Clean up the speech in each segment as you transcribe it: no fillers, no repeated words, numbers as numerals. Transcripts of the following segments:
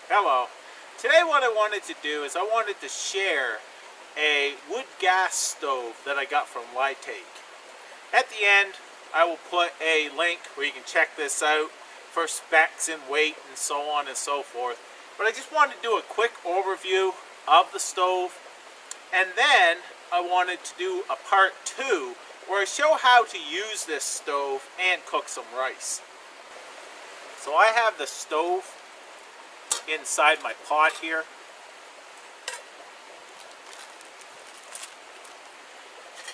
Hello. Today what I wanted to do is I wanted to share a wood gas stove that I got from Lytake. At the end I will put a link where you can check this out for specs and weight and so on and so forth. But I just wanted to do a quick overview of the stove, and then I wanted to do a part 2 where I show how to use this stove and cook some rice. So I have the stove inside my pot here.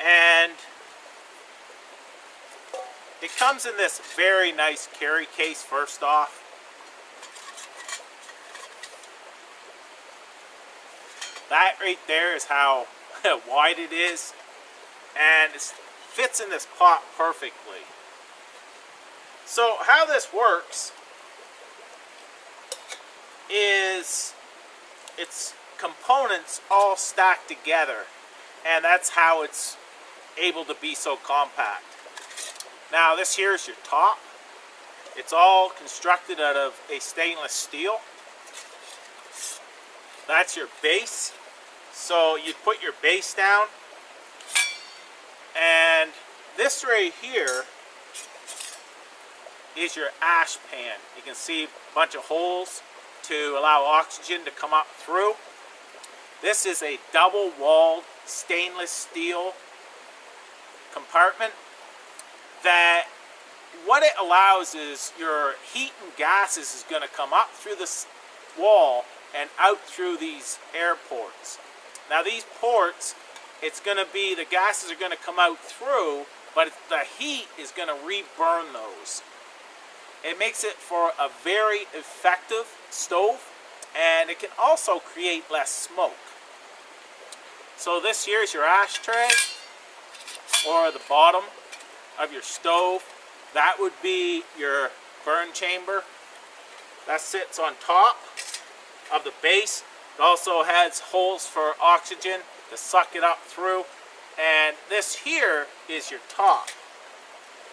And it comes in this very nice carry case first off. That right there is how wide it is, and it fits in this pot perfectly. So how this works is its components all stacked together, and that's how it's able to be so compact. Now this here is your top. It's all constructed out of a stainless steel. That's your base. So you put your base down, and this right here is your ash pan. You can see a bunch of holes to allow oxygen to come up through. This is a double-walled stainless steel compartment that what it allows is your heat and gases is going to come up through this wall and out through these air ports. Now these ports, it's going to be, the gases are going to come out through, but the heat is going to re-burn those. It makes it for a very effective stove, and it can also create less smoke. So this here is your ashtray, or the bottom of your stove. That would be your burn chamber. That sits on top of the base. It also has holes for oxygen to suck it up through. And this here is your top.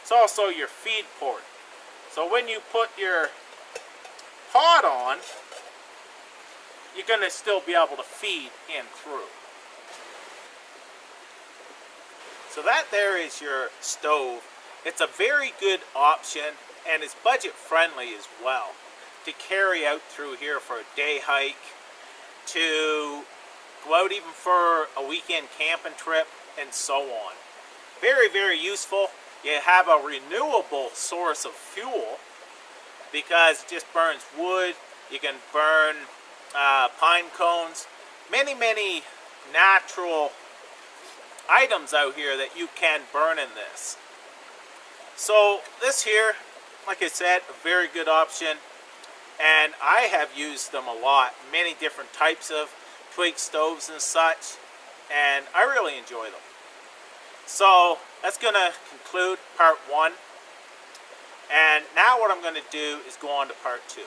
It's also your feed port. So when you put your pot on, you're going to still be able to feed in through. So that there is your stove. It's a very good option, and it's budget friendly as well to carry out through here for a day hike, to go out even for a weekend camping trip, and so on. Very, very useful. You have a renewable source of fuel because it just burns wood. You can burn pine cones. Many, many natural items out here that you can burn in this. So this here, like I said, a very good option. And I have used them a lot. Many different types of twig stoves and such. And I really enjoy them. So that's going to conclude part 1. And now what I'm going to do is go on to part 2.